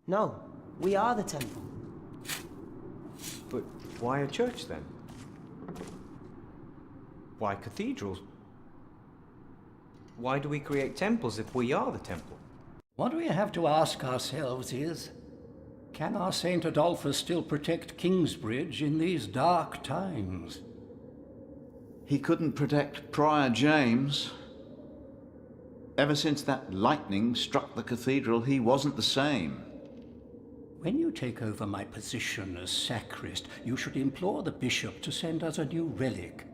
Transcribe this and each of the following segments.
No, we are the temple. But why a church then? Why cathedrals? Why do we create temples if we are the temple? What we have to ask ourselves is, can our Saint Adolphus still protect Kingsbridge in these dark times? He couldn't protect Prior James. Ever since that lightning struck the cathedral, he wasn't the same. When you take over my position as sacrist, you should implore the bishop to send us a new relic.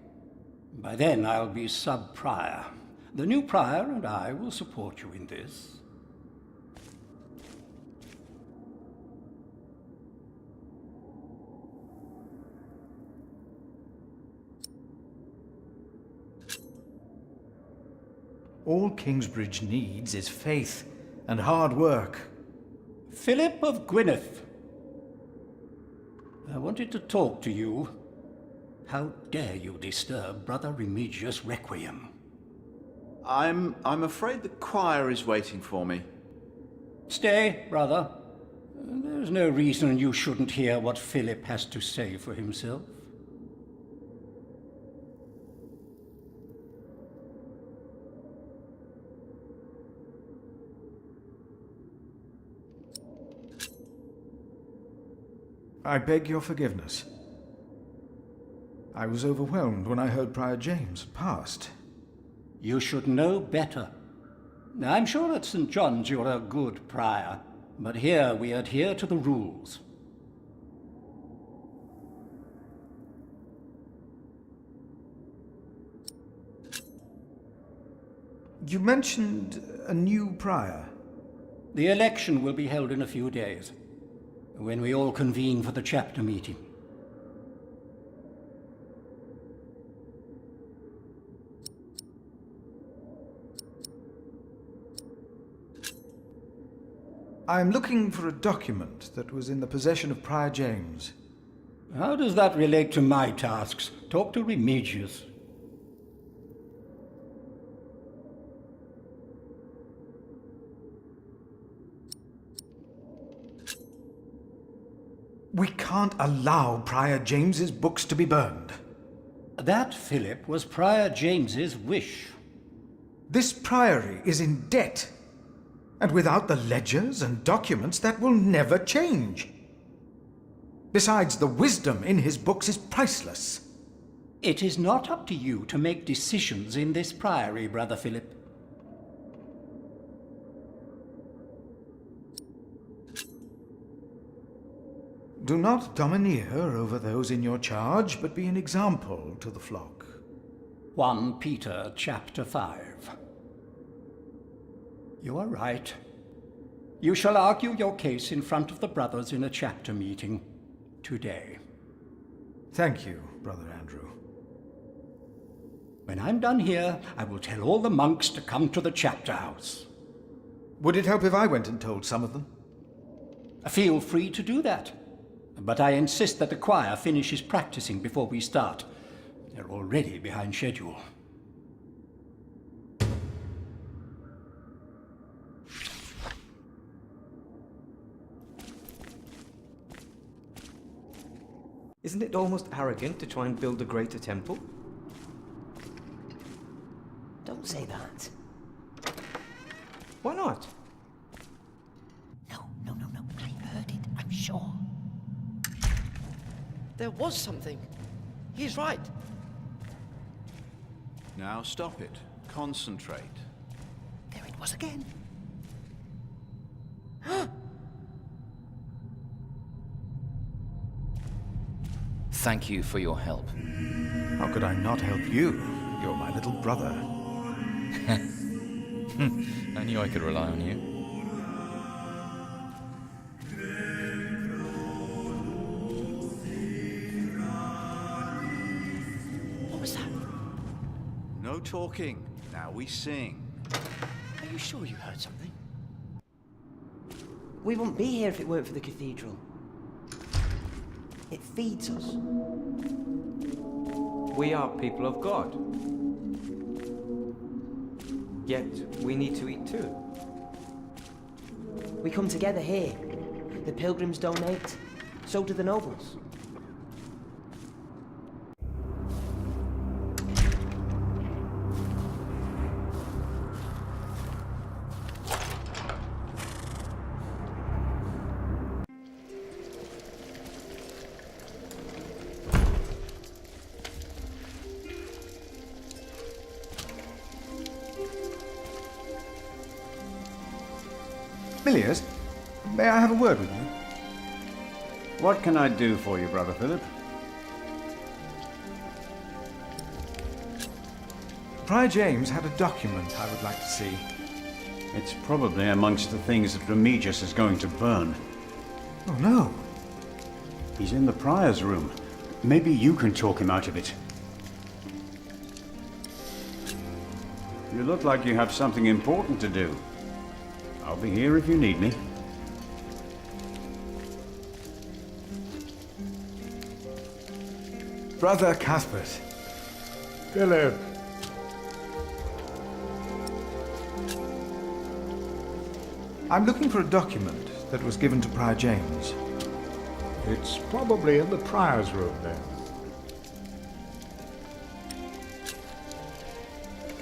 By then I'll be sub-prior. The new prior and I will support you in this. All Kingsbridge needs is faith and hard work. Philip of Gwynedd, I wanted to talk to you. How dare you disturb Brother Remigius' requiem? I'm afraid the choir is waiting for me. Stay, brother. There's no reason you shouldn't hear what Philip has to say for himself. I beg your forgiveness. I was overwhelmed when I heard Prior James had passed. You should know better. I'm sure at St. John's you're a good prior, but here we adhere to the rules. You mentioned a new prior. The election will be held in a few days, when we all convene for the chapter meeting. I am looking for a document that was in the possession of Prior James. How does that relate to my tasks? Talk to Remigius. We can't allow Prior James's books to be burned. That, Philip, was Prior James's wish. This priory is in debt. And without the ledgers and documents, that will never change. Besides, the wisdom in his books is priceless. It is not up to you to make decisions in this priory, Brother Philip. Do not domineer over those in your charge, but be an example to the flock. 1 Peter chapter 5. You are right. You shall argue your case in front of the brothers in a chapter meeting today. Thank you, Brother Andrew. When I'm done here, I will tell all the monks to come to the chapter house. Would it help if I went and told some of them? Feel free to do that. But I insist that the choir finishes practicing before we start. They're already behind schedule. Isn't it almost arrogant to try and build a greater temple? Don't say that. Why not? No. I heard it, I'm sure. There was something. He's right. Now stop it. Concentrate. There it was again. Thank you for your help. How could I not help you? You're my little brother. I knew I could rely on you. What was that? No talking. Now we sing. Are you sure you heard something? We wouldn't be here if it weren't for the cathedral. It feeds us. We are people of God. Yet we need to eat too. We come together here, The pilgrims donate. So do the nobles. Milius, may I have a word with you? What can I do for you, Brother Philip? Prior James had a document I would like to see. It's probably amongst the things that Remigius is going to burn. Oh, no. He's in the Prior's room. Maybe you can talk him out of it. You look like you have something important to do. I'll be here if you need me. Brother Cuthbert. Philip. I'm looking for a document that was given to Prior James. It's probably in the Prior's room then.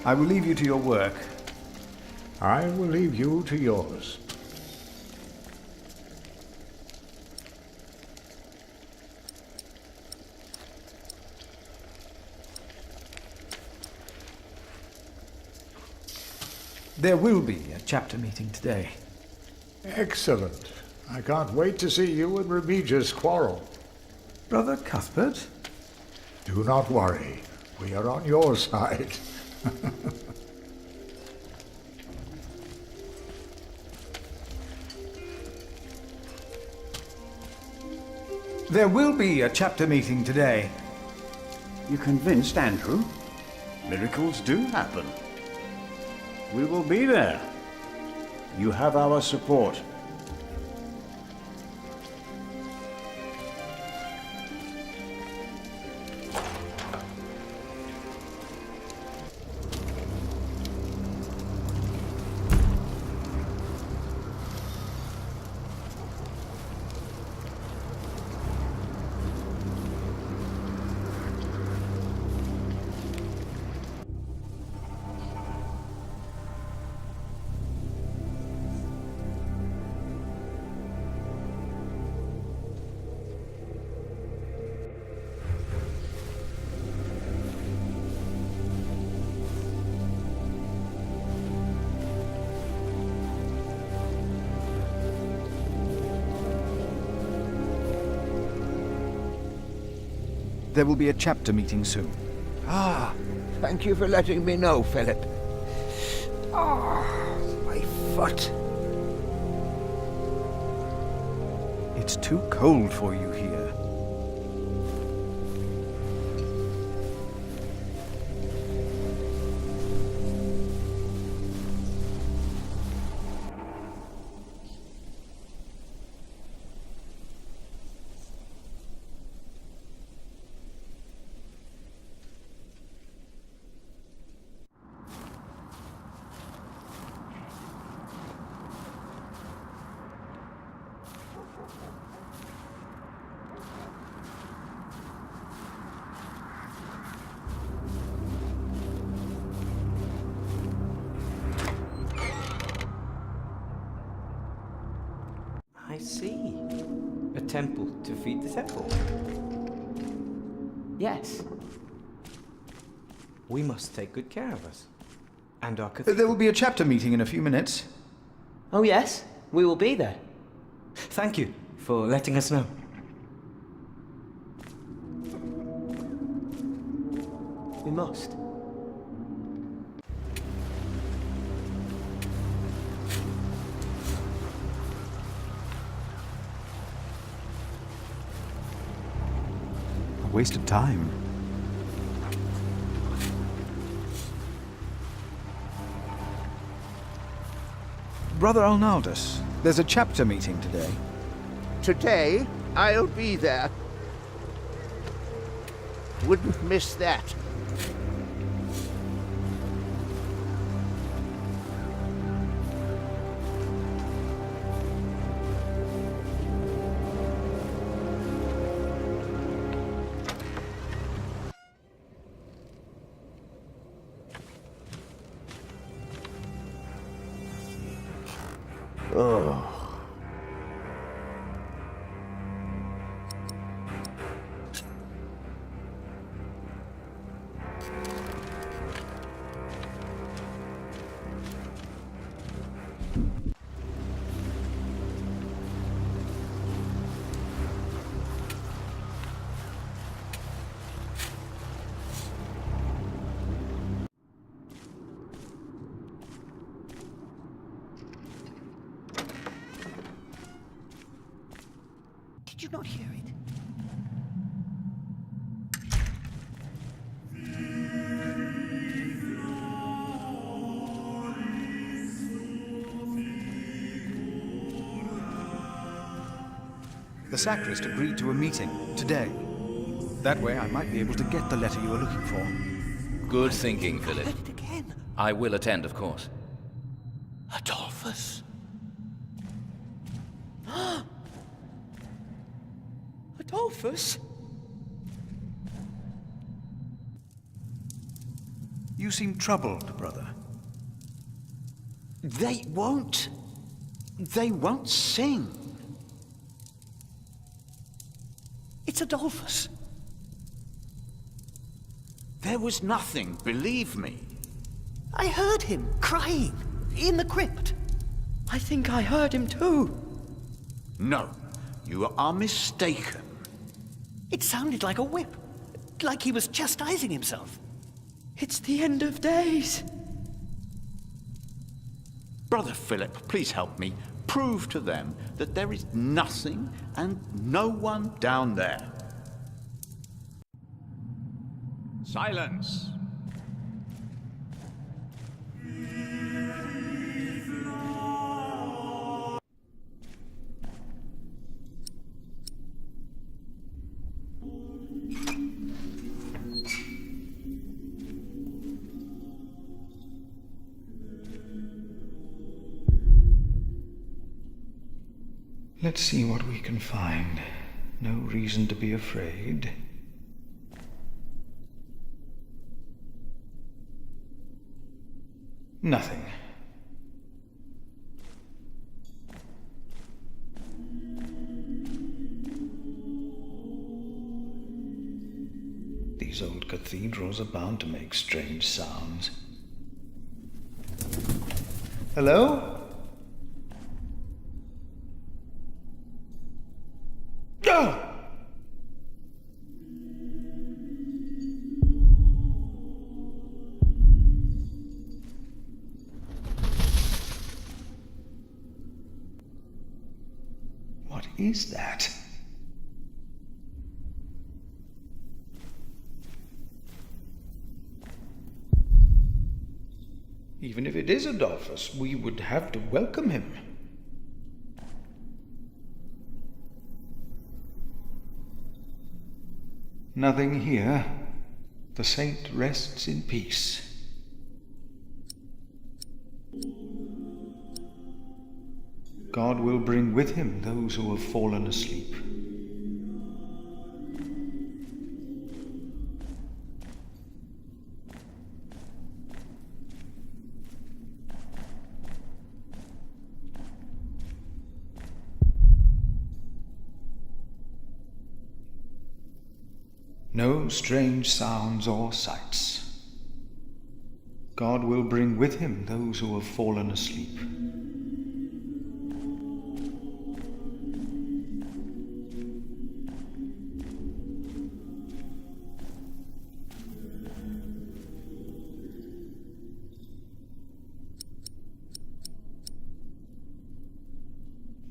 I will leave you to your work. I will leave you to yours. There will be a chapter meeting today. Excellent. I can't wait to see you and Remigius quarrel. Brother Cuthbert? Do not worry. We are on your side. There will be a chapter meeting today. You convinced Andrew? Miracles do happen. We will be there. You have our support. There will be a chapter meeting soon. Ah, thank you for letting me know, Philip. Ah, my foot. It's too cold for you here. I see. A temple to feed the temple. Yes. We must take good care of us. And our There cathedral. will be a chapter meeting in a few minutes. Oh, yes. We will be there. Thank you for letting us know. We must. A waste of time. Brother Arnaldus, there's a chapter meeting today. Today, I'll be there. Wouldn't miss that. Did you not hear it? The sacrist agreed to a meeting today. That way I might be able to get the letter you were looking for. Good thinking, Philip. Heard it again. I will attend, of course. Adolphus. Adolphus? You seem troubled, brother. They won't sing. It's Adolphus. There was nothing, believe me. I heard him crying in the crypt. I think I heard him too. No, you are mistaken. It sounded like a whip, like he was chastising himself. It's the end of days. Brother Philip, please help me. Prove to them that there is nothing and no one down there. Silence! Let's see what we can find. No reason to be afraid. Nothing. These old cathedrals are bound to make strange sounds. Hello? Oh! What is that? Even if it is Adolphus, we would have to welcome him. Nothing here. The saint rests in peace. God will bring with him those who have fallen asleep. No strange sounds or sights. God will bring with him those who have fallen asleep.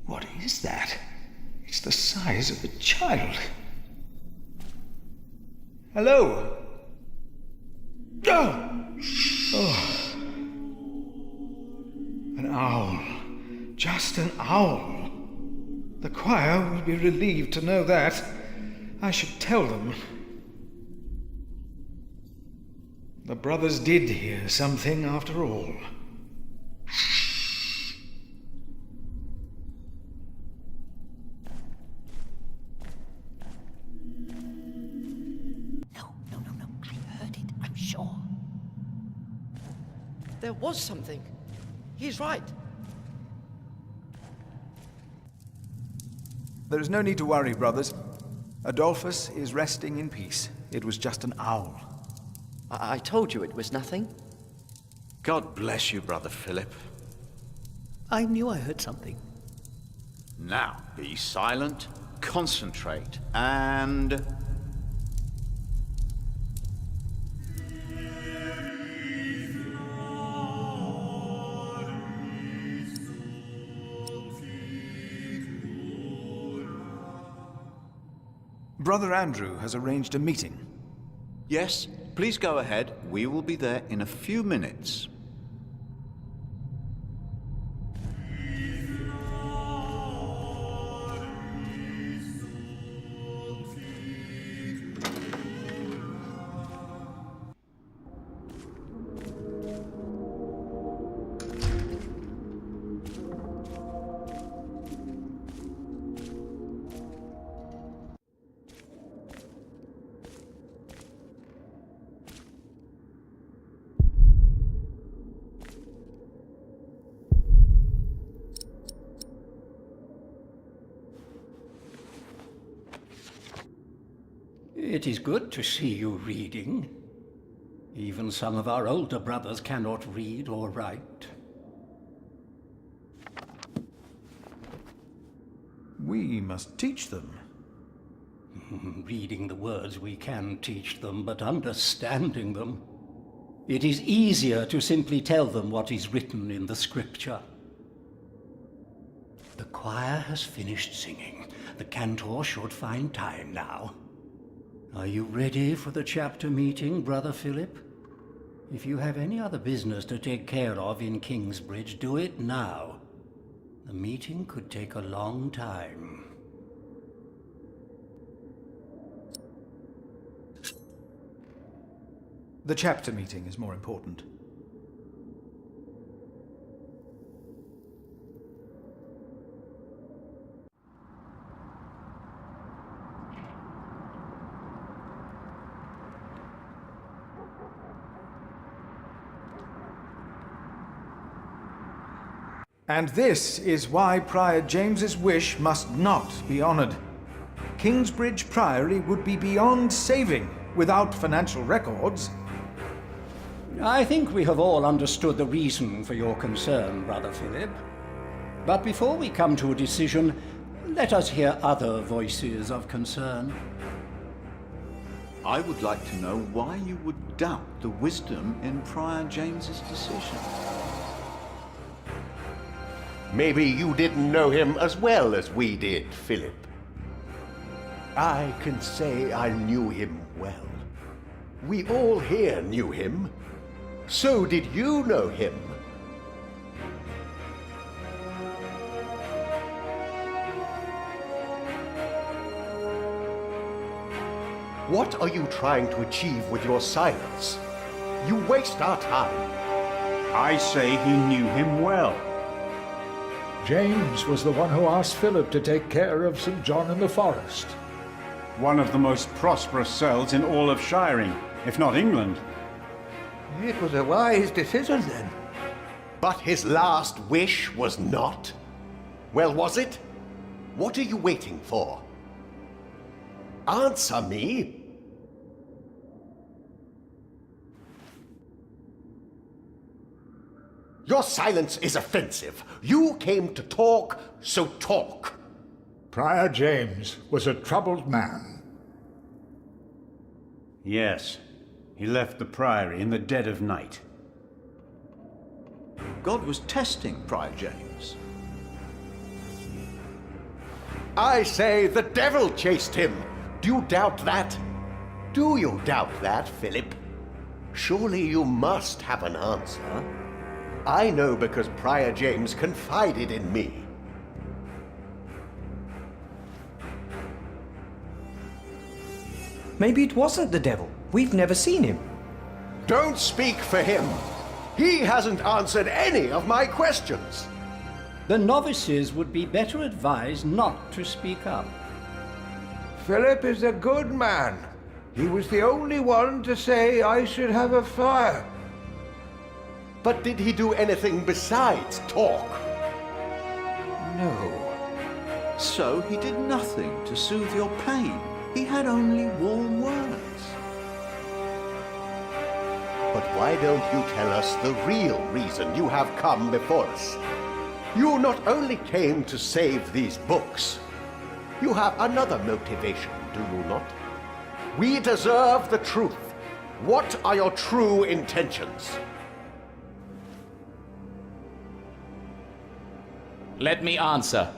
What is that? It's the size of a child. Hello? Oh! An owl. Just an owl. The choir will be relieved to know that. I should tell them. The brothers did hear something after all. There was something. He's right. There is no need to worry, brothers. Adolphus is resting in peace. It was just an owl. I told you it was nothing. God bless you, Brother Philip. I knew I heard something. Now, be silent, concentrate, and... Brother Andrew has arranged a meeting. Yes, please go ahead. We will be there in a few minutes. It is good to see you reading. Even some of our older brothers cannot read or write. We must teach them. Reading the words we can teach them, but understanding them. It is easier to simply tell them what is written in the scripture. The choir has finished singing. The cantor should find time now. Are you ready for the chapter meeting, Brother Philip? If you have any other business to take care of in Kingsbridge, do it now. The meeting could take a long time. The chapter meeting is more important. And this is why Prior James's wish must not be honored. Kingsbridge Priory would be beyond saving without financial records. I think we have all understood the reason for your concern, Brother Philip. But before we come to a decision, let us hear other voices of concern. I would like to know why you would doubt the wisdom in Prior James's decision. Maybe you didn't know him as well as we did, Philip. I can say I knew him well. We all here knew him. So did you know him. What are you trying to achieve with your silence? You waste our time. I say he knew him well. James was the one who asked Philip to take care of St. John in the Forest. One of the most prosperous cells in all of Shiring, if not England. It was a wise decision then. But his last wish was not. Well, was it? What are you waiting for? Answer me. Your silence is offensive. You came to talk, so talk. Prior James was a troubled man. Yes, he left the priory in the dead of night. God was testing Prior James. I say the devil chased him. Do you doubt that? Do you doubt that, Philip? Surely you must have an answer. I know because Prior James confided in me. Maybe it wasn't the devil. We've never seen him. Don't speak for him. He hasn't answered any of my questions. The novices would be better advised not to speak up. Philip is a good man. He was the only one to say I should have a fire. But did he do anything besides talk? No. So he did nothing to soothe your pain. He had only warm words. But why don't you tell us the real reason you have come before us? You not only came to save these books, you have another motivation, do you not? We deserve the truth. What are your true intentions? Let me answer.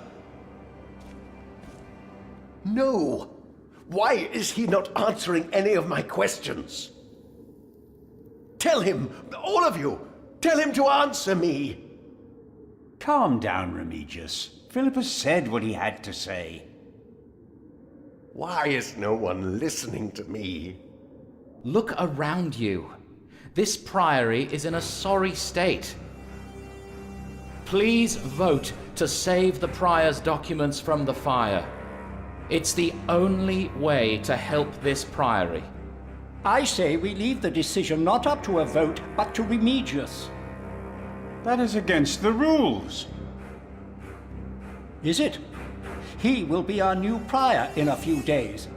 No. Why is he not answering any of my questions? Tell him, all of you, tell him to answer me. Calm down, Remigius. Philip has said what he had to say. Why is no one listening to me? Look around you. This priory is in a sorry state. Please vote to save the prior's documents from the fire. It's the only way to help this priory. I say we leave the decision not up to a vote, but to Remigius. That is against the rules. Is it? He will be our new prior in a few days.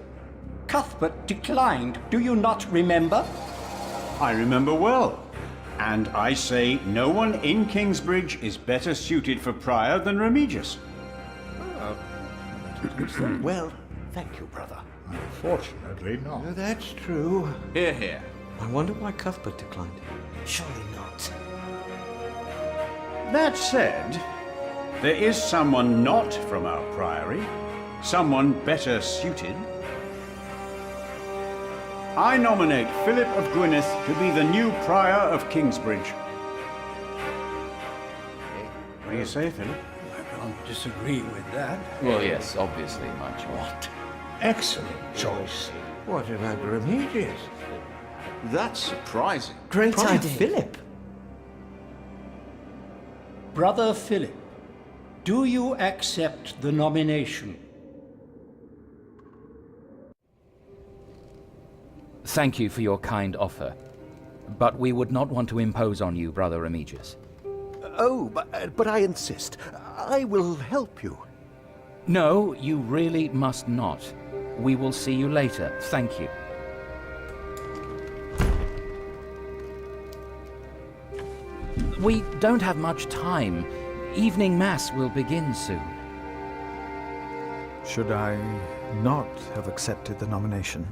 Cuthbert declined, do you not remember? I remember well. And I say no one in Kingsbridge is better suited for prior than Remigius. Well, thank you, brother. Unfortunately not. That's true. Hear, hear. I wonder why Cuthbert declined. Surely not. That said, there is someone not from our priory, someone better suited. I nominate Philip of Gwynedd to be the new prior of Kingsbridge. What do you say, Philip? I can't disagree with that. Well, yes, obviously, much. What? Excellent choice. What about Remigius? That's surprising. Great Prior idea. Philip. Brother Philip, do you accept the nomination? Thank you for your kind offer, but we would not want to impose on you, Brother Remigius. Oh, but I insist. I will help you. No, you really must not. We will see you later. Thank you. We don't have much time. Evening Mass will begin soon. Should I not have accepted the nomination?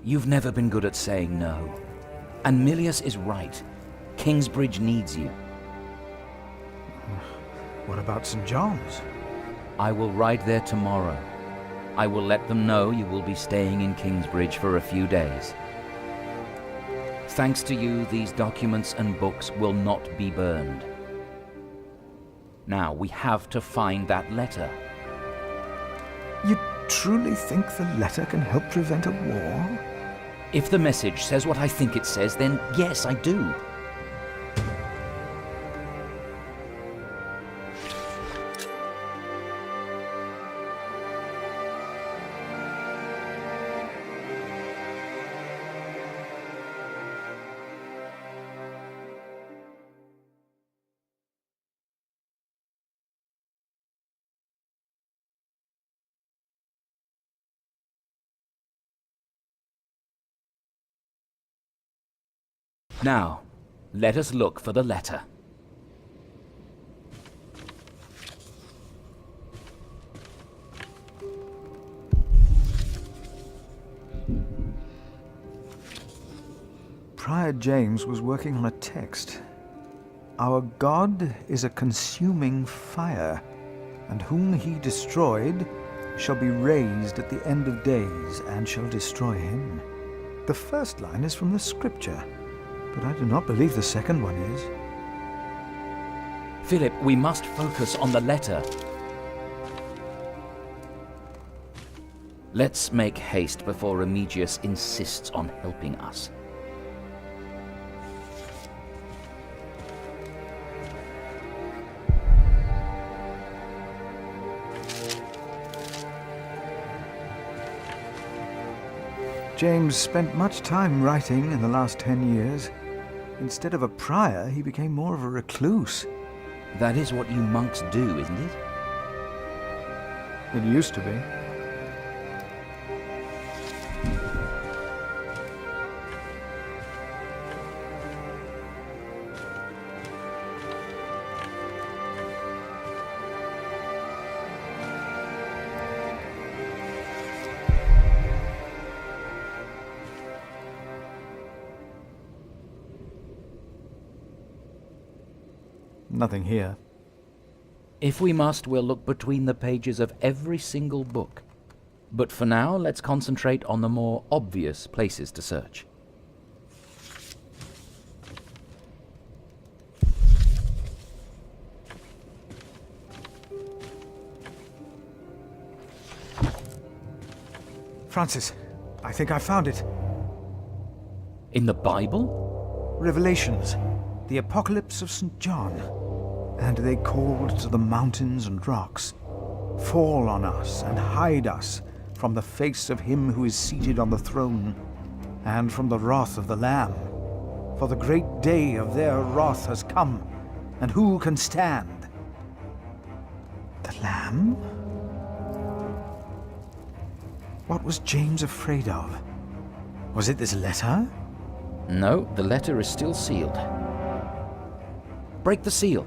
You've never been good at saying no. And Milius is right. Kingsbridge needs you. What about St. John's? I will ride there tomorrow. I will let them know you will be staying in Kingsbridge for a few days. Thanks to you, these documents and books will not be burned. Now, we have to find that letter. You truly think the letter can help prevent a war? If the message says what I think it says, then yes, I do. Now, let us look for the letter. Prior James was working on a text. Our God is a consuming fire, and whom he destroyed shall be raised at the end of days and shall destroy him. The first line is from the scripture, but I do not believe the second one is. Philip, we must focus on the letter. Let's make haste before Remigius insists on helping us. James spent much time writing in the last 10 years. Instead of a prior, he became more of a recluse. That is what you monks do, isn't it? It used to be. Nothing here. If we must, we'll look between the pages of every single book. But for now, let's concentrate on the more obvious places to search. Francis, I think I found it. In the Bible? Revelations, the Apocalypse of St. John. And they called to the mountains and rocks, "Fall on us and hide us from the face of him who is seated on the throne, and from the wrath of the Lamb. For the great day of their wrath has come, and who can stand?" The Lamb? What was James afraid of? Was it this letter? No, the letter is still sealed. Break the seal.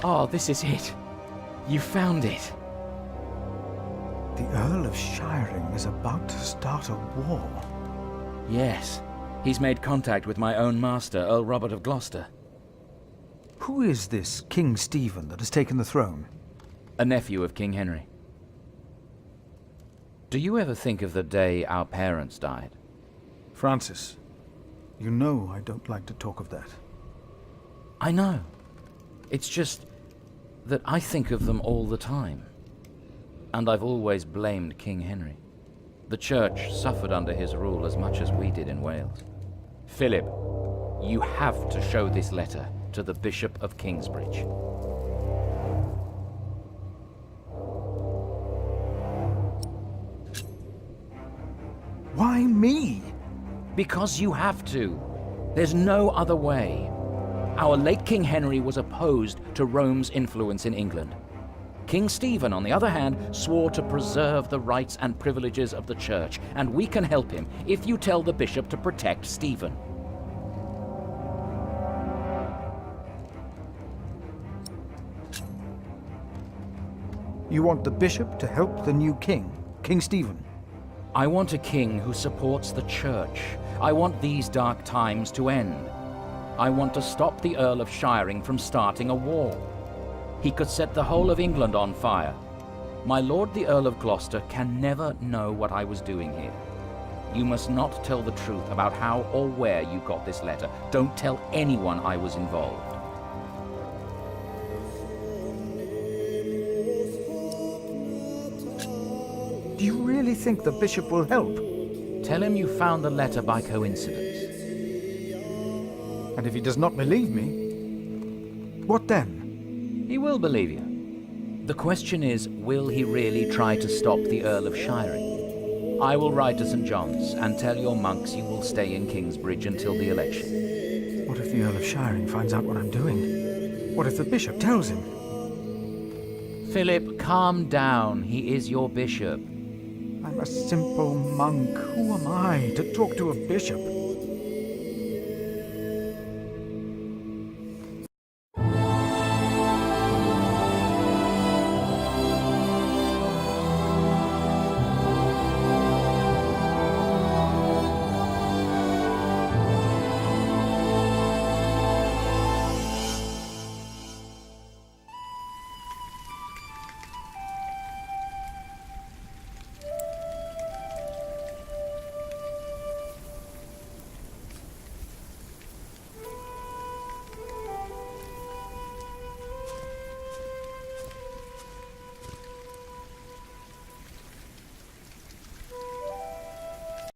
Oh, this is it. You found it. The Earl of Shiring is about to start a war. Yes. He's made contact with my own master, Earl Robert of Gloucester. Who is this King Stephen that has taken the throne? A nephew of King Henry. Do you ever think of the day our parents died? Francis, you know I don't like to talk of that. I know. It's just that I think of them all the time. And I've always blamed King Henry. The Church suffered under his rule as much as we did in Wales. Philip, you have to show this letter to the Bishop of Kingsbridge. Why me? Because you have to. There's no other way. Our late King Henry was opposed to Rome's influence in England. King Stephen, on the other hand, swore to preserve the rights and privileges of the Church, and we can help him if you tell the bishop to protect Stephen. You want the bishop to help the new king, King Stephen? I want a king who supports the Church. I want these dark times to end. I want to stop the Earl of Shiring from starting a war. He could set the whole of England on fire. My lord the Earl of Gloucester can never know what I was doing here. You must not tell the truth about how or where you got this letter. Don't tell anyone I was involved. Do you really think the bishop will help? Tell him you found the letter by coincidence. And if he does not believe me, what then? He will believe you. The question is, will he really try to stop the Earl of Shiring? I will ride to St. John's and tell your monks you will stay in Kingsbridge until the election. What if the Earl of Shiring finds out what I'm doing? What if the bishop tells him? Philip, calm down. He is your bishop. I'm a simple monk. Who am I to talk to a bishop?